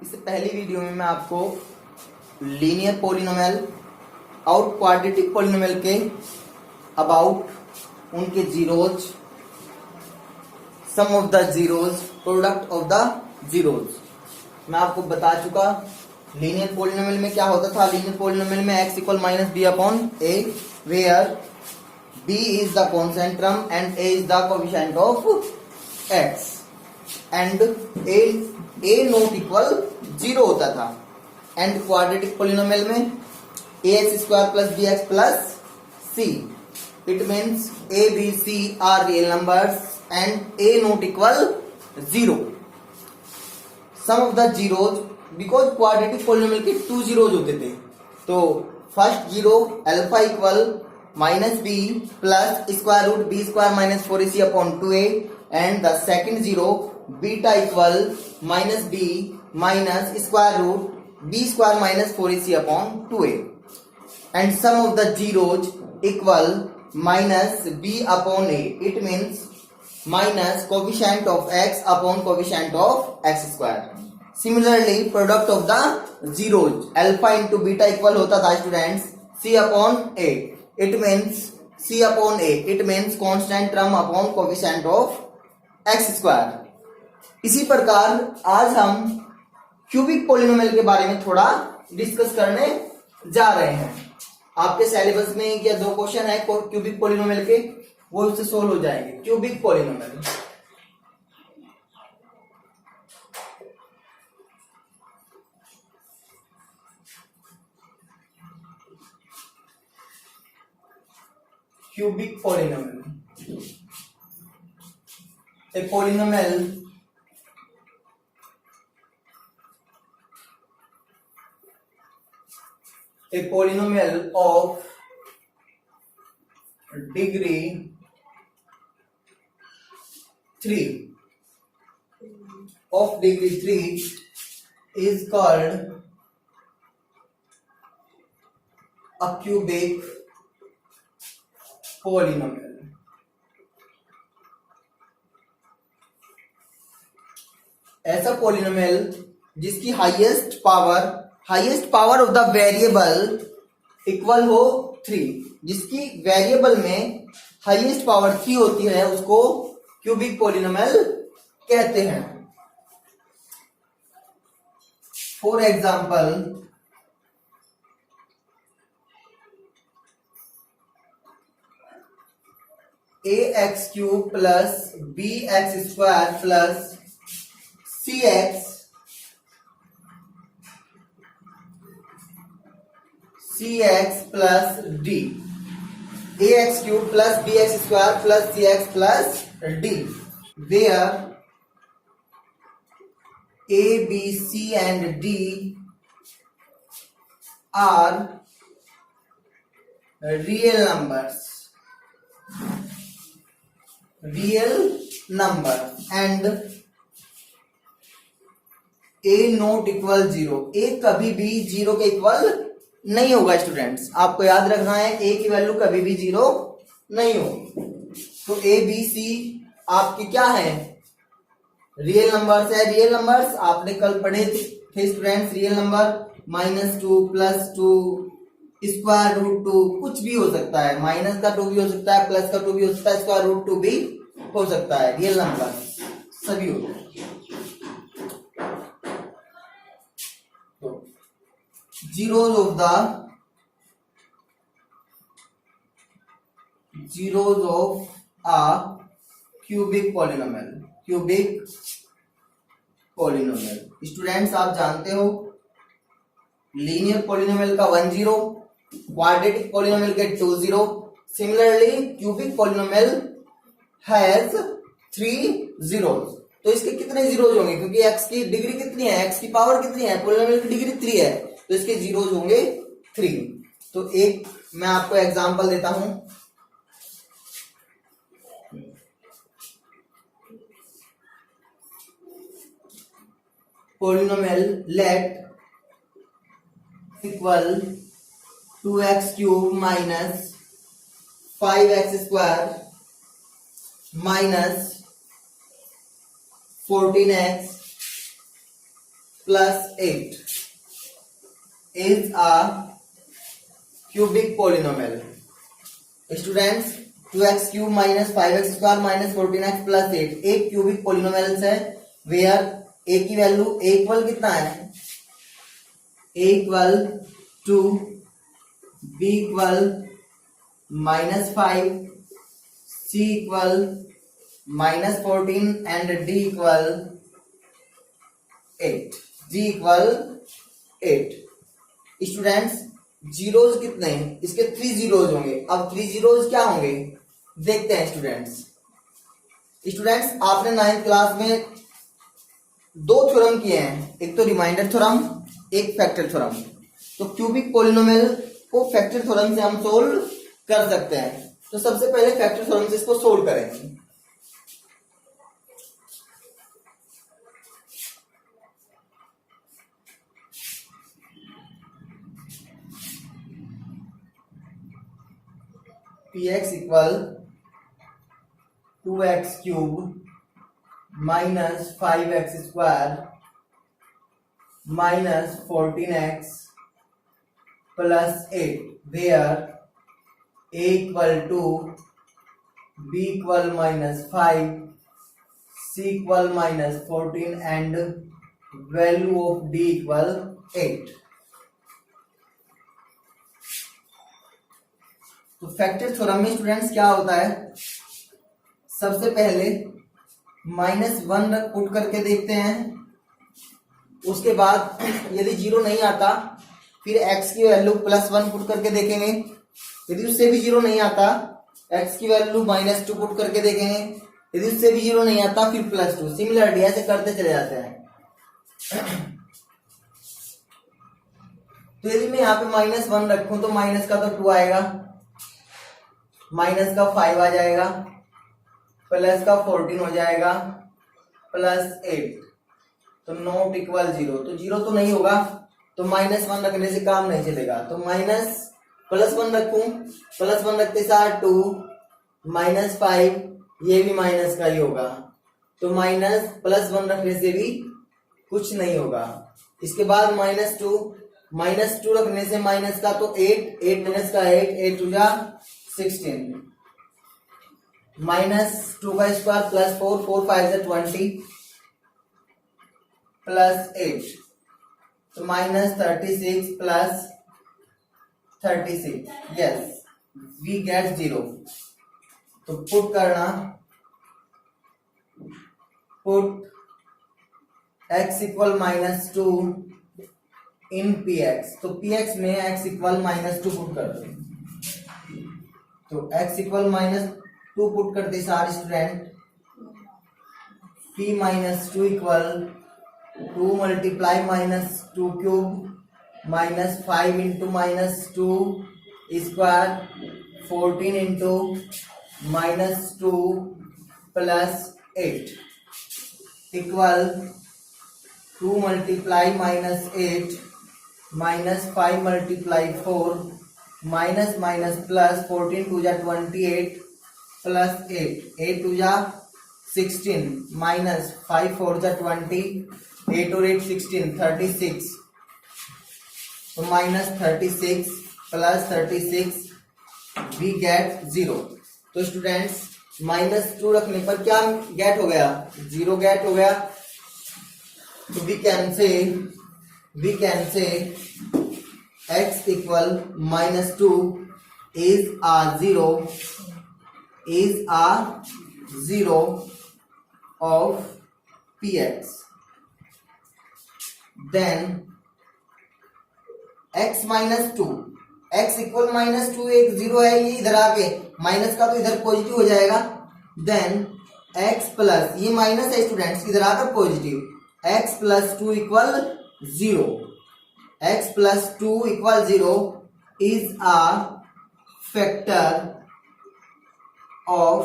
इससे पहली वीडियो में मैं आपको लीनियर पॉलिनोमियल और क्वाड्रेटिक पॉलिनोमियल के अबाउट उनके zeros, sum of the zeros, product of the zeros मैं आपको बता चुका। लीनियर पॉलिनोमियल में क्या होता था? लीनियर पॉलिनोमियल में x equal minus B upon A, where b is the constant term and a is the coefficient of x and a not equal 0 होता था। एंड क्वाड्रेटिक पॉलिनोमियल में ax square plus bx plus c, it means a b c are real numbers and a not equal 0. Sum of the zeros, because quadratic polynomial के 2 zeros होते थे, तो first zero alpha equal minus B plus square root B square minus 4ac upon 2a and the second zero beta equal minus B minus square root B square minus 4ac upon 2a and sum of the zeros equal minus B upon A, it means minus coefficient of x upon coefficient of x square. Similarly product of the zeros alpha into beta equal होता था students c upon a, it means c upon a, it means constant term upon coefficient of x square. इसी प्रकार आज हम cubic polynomial के बारे में थोड़ा डिस्कस करने जा रहे हैं। आपके सिलेबस में एक या दो क्वेश्चन है क्यूबिक पॉलिनोमियल के, वो उससे सोल्व हो जाएंगे। Cubic polynomial, cubic polynomial, a polynomial of degree 3 is called a cubic polynomial. ऐसा पॉलिनोमियल जिसकी highest power of the variable equal हो 3, जिसकी वेरिएबल में हाईएस्ट पावर 3 होती है, उसको क्यूबिक पॉलिनोमियल कहते हैं। For example ax cube plus bx square plus cx plus d, ax cube plus bx square plus cx plus d, where a b c and d are real number and a not equal 0, a कभी भी 0 के equal नहीं होगा। Students आपको याद रखना है a की वैल्यू कभी भी 0 नहीं होगी। तो a b c आपके क्या है? रियल नंबर्स है। रियल नंबर्स आपने कल पढ़े थे students, real number -2 +2 square root 2 कुछ भी हो सकता है, माइनस का 2 भी हो सकता है, प्लस का 2 भी हो सकता है, स्क्वायर रूट 2 भी हो सकता है। रियल नंबर सभी होते हैं। zeros of a cubic polynomial। Students आप जानते हो लीनियर पॉलिनोमियल का 1 जीरो, क्वाड्रेटिक पॉलिनोमियल के 2 zero. Similarly cubic polynomial has 3 zeros. तो इसके कितने जीरोज होंगे? क्योंकि x की डिग्री कितनी है, x की पावर कितनी है, पॉलिनोमियल की डिग्री 3 है, तो इसके जीरोज होंगे 3। तो एक मैं आपको एग्जांपल देता हूं। Polynomial let equal 2x cube minus 5x square minus 14x plus 8 is a cubic polynomial. Students, 2x cube minus 5x square minus 14x plus 8 एक क्यूबिक पोलिनोमियल्स है वेयर a की वैल्यू a इक्वल कितना है, a equal to b equal -5, c equal -14 and d equal 8, g equal 8। Students, zeros कितने हैं, इसके 3 zeros होंगे। अब 3 जीरोज क्या होंगे देखते हैं स्टूडेंट्स। आपने 9th क्लास में 2 थ्योरम किए हैं, एक तो रिमाइंडर थ्योरम, एक फैक्टर थ्योरम। तो क्यूबिक पोलिनोमियल को फैक्टर थ्योरम से हम सोल्व कर सकते हैं। तो सबसे पहले फैक्टर थ्योरम से इसको सोल्व करेंगे। px equal 2x cube minus 5x square minus 14x plus 8 where a equal to b equal -5, c equal -14 and value of d equal 8। तो फैक्टर थ्योरम में स्टूडेंट्स क्या होता है, सबसे पहले -1 पुट करके देखते हैं, उसके बाद यदि 0 नहीं आता फिर x की वैल्यू +1 पुट करके देखेंगे, यदि उससे भी 0 नहीं आता x की वैल्यू -2 पुट करके देखेंगे, यदि उससे भी 0 नहीं आता फिर +2। सिमिलरली ऐसे करते चले जाते हैं। तो यदि मैं यहाँ पे -1 रखूं तो माइनस का तो 2 आएगा, माइनस का 5 आ जाएगा, प्लस का 14 हो जाएगा, प्लस 8, तो नॉट इक्वल 0। तो 0 तो नहीं होगा, तो -1 रखने से काम नहीं चलेगा। तो +1 रखूं, +1 रखते साथ 2, -5, ये भी माइनस का ही होगा, तो +1 रखने से भी कुछ नहीं होगा। इसके बाद -2 रखने से माइनस का तो 8 माइनस का 8 टू जा 16, -2 का स्क्वायर प्लस 4 5 से 20 प्लस 8, तो -36 प्लस 36, यस वी गेट 0। तो पुट करना, put x equal -2 in px, तो px में x इक्वल -2 पुट कर दो। तो x इक्वल -2 पुट करते सारे student, p -2 equal 2 multiply -2 cube -5 into -2 square 14 into -2 plus 8 equal 2 multiply -8 -5 multiply 4 minus plus 14 टू जा 28 प्लस 8 टू जा 16 माइनस 5 4 जा 20, 8 और 8 16, 36, तो -36 प्लस 36 वी गेट 0। तो स्टूडेंट्स -2 रखने पर क्या गेट हो गया, 0 गेट हो गया। तो we can say x equal -2 is a 0 of px, then x -2, x equal -2 एक 0 है, ये इधर आके माइनस का तो इधर पॉजिटिव हो जाएगा, देन x प्लस, ये माइनस है स्टूडेंट्स, इधर आकर positive, x plus 2 equal 0, x plus 2 equal 0 is a factor of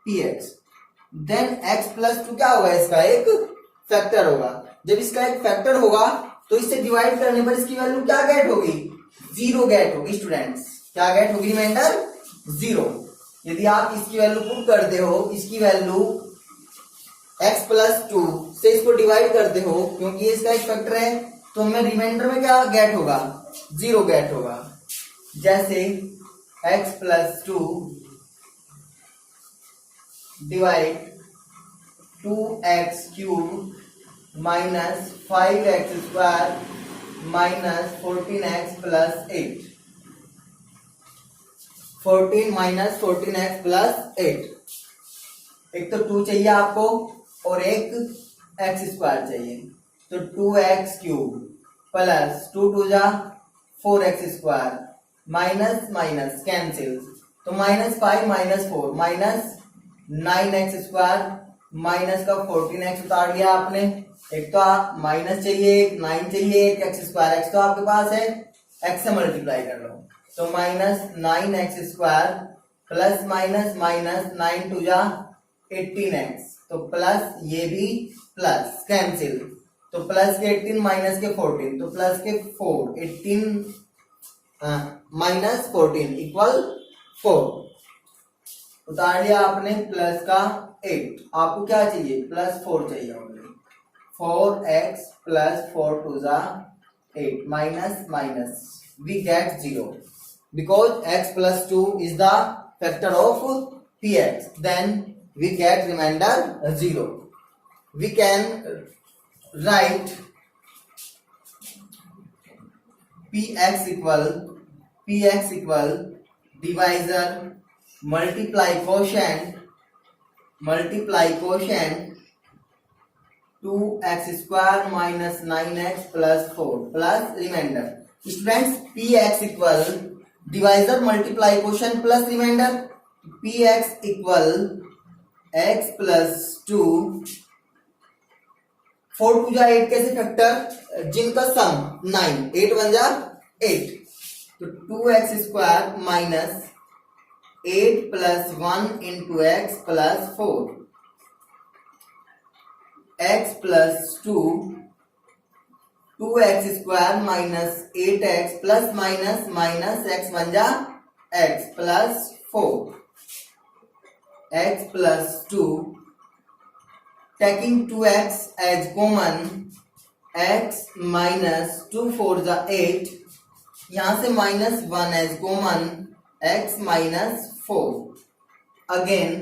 px, then x plus 2 क्या होगा, इसका एक फैक्टर होगा। जब इसका एक फैक्टर होगा तो इससे डिवाइड करने पर इसकी वैल्यू क्या गेट होगी, 0 गेट होगी। स्टूडेंट्स क्या गेट होगी, रिमाइंडर 0। यदि आप इसकी वैल्यू पुट करते हो, इसकी वैल्यू x प्लस 2 से इसको डिवाइड करते हो, क्योंकि ये इसका एक फैक्टर है, तो हमें रिमाइंडर में क्या गेट होगा, 0 गेट होगा। जैसे x plus 2 divide 2x cube minus 5x square minus 14x plus 8, 14 minus 14x plus 8। एक तो 2 चाहिए आपको और एक x स्क्वायर चाहिए, तो 2x क्यूब प्लस 2 2 जा 4x square minus minus cancel, तो -5 -4 माइनस 9x स्क्वायर माइनस का 14x उतार लिया आपने। एक तो माइनस चाहिए, एक 9 चाहिए, एक x स्क्वायर, x तो आपके पास है, x से मल्टीप्लाई कर लो, तो -9x square plus minus minus 9 2 जा 18x, तो प्लस ये भी प्लस कैंसिल, तो प्लस के 18 माइनस के 14, तो प्लस के 4 18 माइनस 14 इक्वल 4 उतार लिया आपने, प्लस का 8। आपको क्या चाहिए, प्लस 4 चाहिए ओनली, 4x प्लस 4 2 जा 8 minus minus we get 0 because x plus 2 is the factor of px, then we get remainder 0. We can write px equal divisor multiply quotient 2x square minus 9x plus 4 plus remainder. Students, px equal divisor multiply quotient plus remainder, px equal x plus 2 4 2 जा 8 कैसे factor, जिनका सम 9, 8 1 जा 8, तो 2x square minus 8 plus 1 into x plus 4, x plus 2 2x square minus 8x plus minus minus x 1 जा x plus 4, x plus 2 taking 2x as common, x minus 2 4 जा 8, यहां से minus 1 as common, x minus 4, again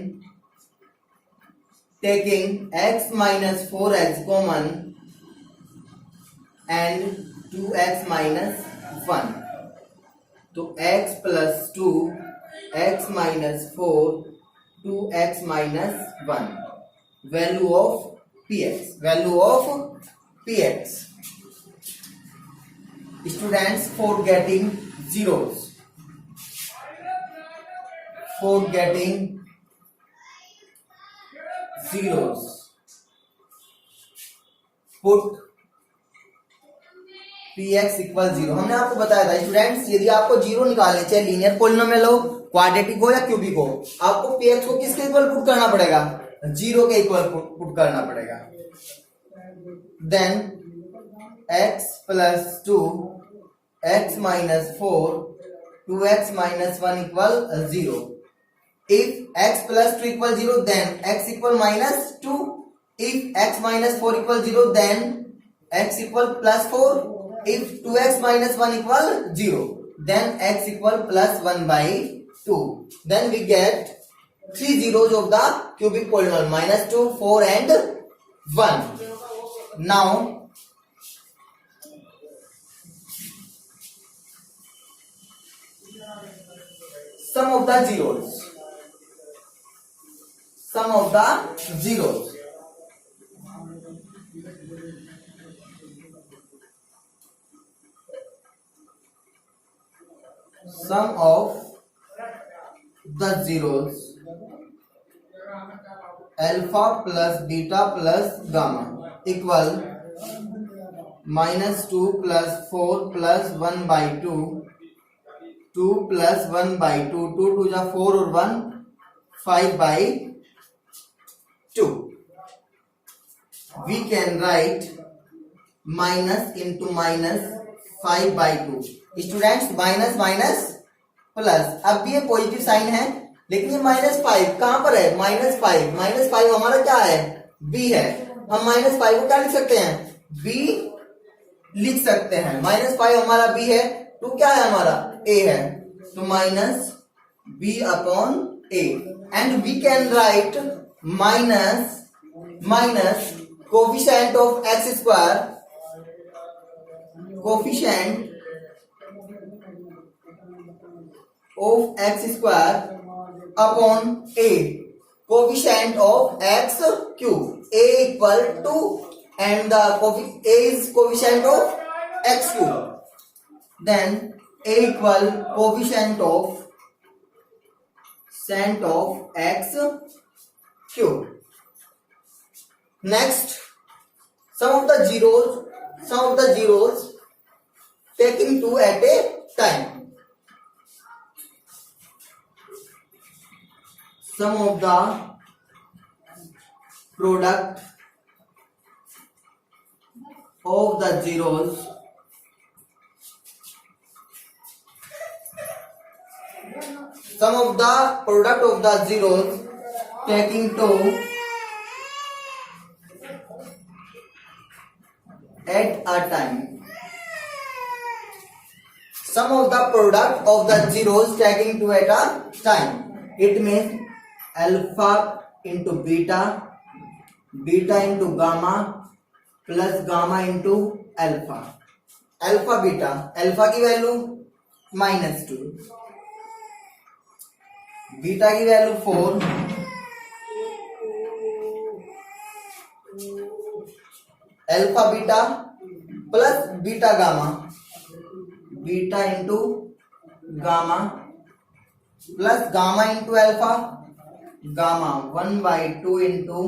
taking x minus 4 as common and 2x minus 1, तो x plus 2 x minus 4 2x minus 1, value of px. Students, for getting zeros, put px equal 0। हमने आपको बताया था students, यदि आपको zero निकालने, चाहे linear polynomial हो, क्वाड्रेटिक हो या क्यूबिक हो, आपको px को किसके इक्वल पुट करना पड़ेगा, 0 के इक्वल पुट करना पड़ेगा। Then x plus 2 x minus 4 2x minus 1 equal 0। If x plus 2 equal 0 then x equal minus 2, if x minus 4 equal 0 then x equal plus 4, if 2x minus 1 equal 0 then x equal plus 1 by 2, then we get 3 zeros of the cubic polynomial, minus 2 4 and 1. Now sum of the zeros, sum of the zeros alpha plus beta plus gamma equal minus 2 plus 4 plus 1 by 2 2 plus 1 by 2 2 2 जा 4 और 1 5 by 2. We can write minus into minus 5 by 2. Students minus minus plus, अब भी ये positive sign है लेकिन ये -5 कहां पर है, -5 हमारा क्या है बी है, हम -5 को क्या लिख सकते हैं, बी लिख सकते हैं। -5 हमारा बी है, 2 क्या है हमारा, ए है, तो minus B upon a. And we can write minus coefficient of x square, coefficient of x square upon a, coefficient of x cube, a equal to, and a is coefficient of x cube, then a equal coefficient of x cube. Next, some of the zeros taking 2 at a time. Sum of the product of the zeros sum of the product of the zeros taking 2 at a time. Sum of the product of the zeros taking 2 at a time. It means alpha into beta, beta into gamma plus gamma into alpha, alpha beta, alpha की value -2, beta की value 4, alpha beta plus beta gamma, beta into gamma plus gamma into alpha, gamma 1/2 into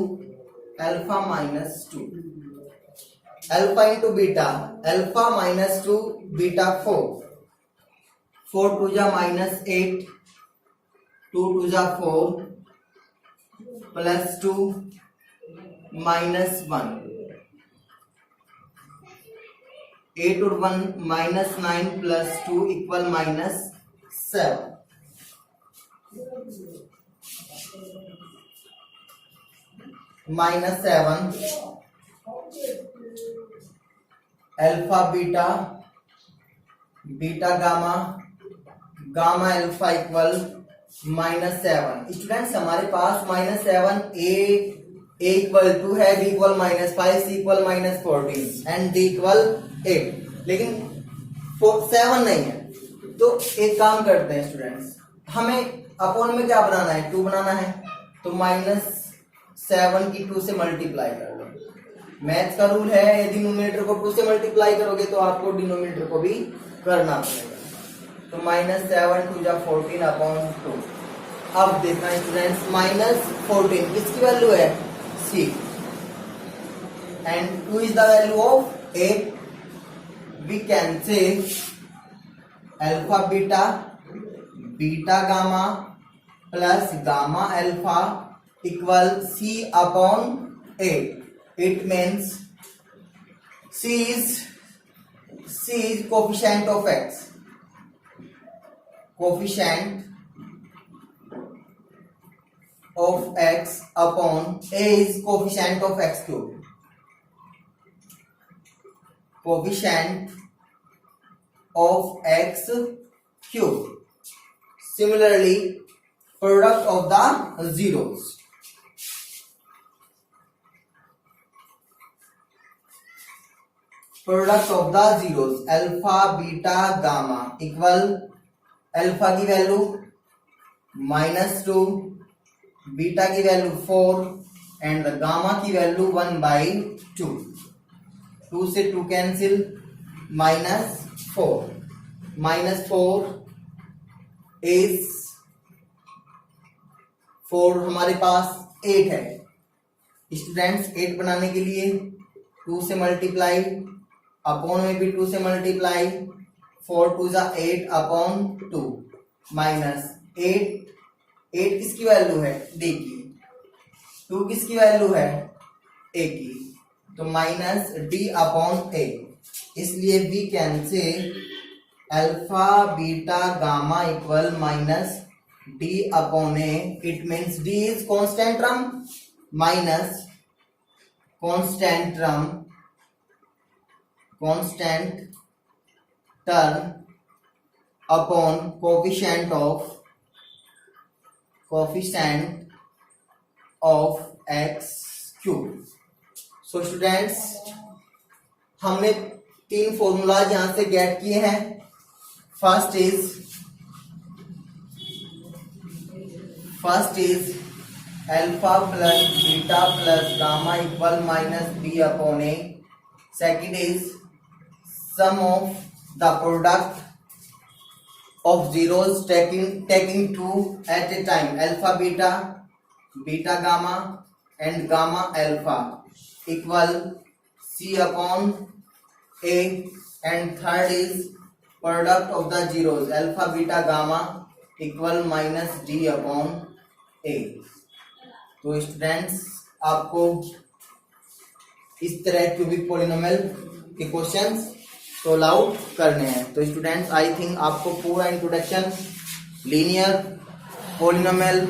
alpha -2, alpha into beta, alpha -2 beta 4, 4 2 जा -8, 2 2 जा 4 +2 -1, 8 और 1 -9 + 2 = -7, -7 alpha beta, beta gamma, gamma alpha equal -7। Students हमारे पास -7 a equal to है, b equal -5, c equal -14 and d equal 8, लेकिन 7 नहीं है। तो एक काम करते हैं स्टूडेंट्स, हमें अपॉन में क्या बनाना है, 2 बनाना है, तो -7 की 2 से मल्टीप्लाई कर लो। मैथ्स का रूल है, यदि न्यूमरेटर को 2 से मल्टीप्लाई करोगे तो आपको डिनोमिनेटर को भी करना पड़ेगा। तो -7 2 जा 14 अपॉन 2। अब देखना है स्टूडेंट्स, -14 किसकी वैल्यू है, C, and 2 is the value of A. We can say alpha beta, beta gamma plus gamma alpha equal C upon A. It means C is coefficient of x. Coefficient of x upon A is coefficient of x cube. Coefficient of x cube. Similarly, product of the zeros. Product of the zeros, alpha beta gamma equal, alpha की value -2, beta की value 4 and gamma की value 1/2। 2 से 2 cancel, -4, -4 is 4 हमारे पास 8 है। Students 8 बनाने के लिए 2 से मल्टीप्लाई, अपॉन में भी 2 से मल्टीप्लाई, 4 2 जा 8 अपॉन 2 -8। 8 किसकी वैल्यू है, डी की, 2 किसकी वैल्यू है, ए की, तो -d अपॉन ए। इसलिए we can say alpha beta gamma equal -d upon A. It means d is constant term, constant term upon coefficient of x cube. So students, हमने 3 formulas यहां से get किए हैं. First is alpha plus beta plus gamma equal minus B upon a. Second is sum of the product of zeros taking 2 at a time, alpha beta, beta gamma and gamma alpha equal c upon a. And third is product of the zeros, alpha beta gamma equal minus d upon a. तो students, आपको इस तरह cubic polynomial के questions solve out करने हैं. तो students, I think आपको पूरा introduction linear polynomial,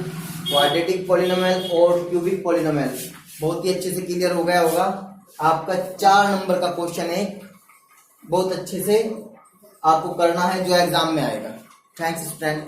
quadratic polynomial और क्यूबिक पॉलिनोमियल बहुत ही अच्छे से क्लियर हो गया होगा. आपका 4 नंबर का क्वेश्चन है, बहुत अच्छे से आपको करना है जो एग्जाम में आएगा. Thanks student.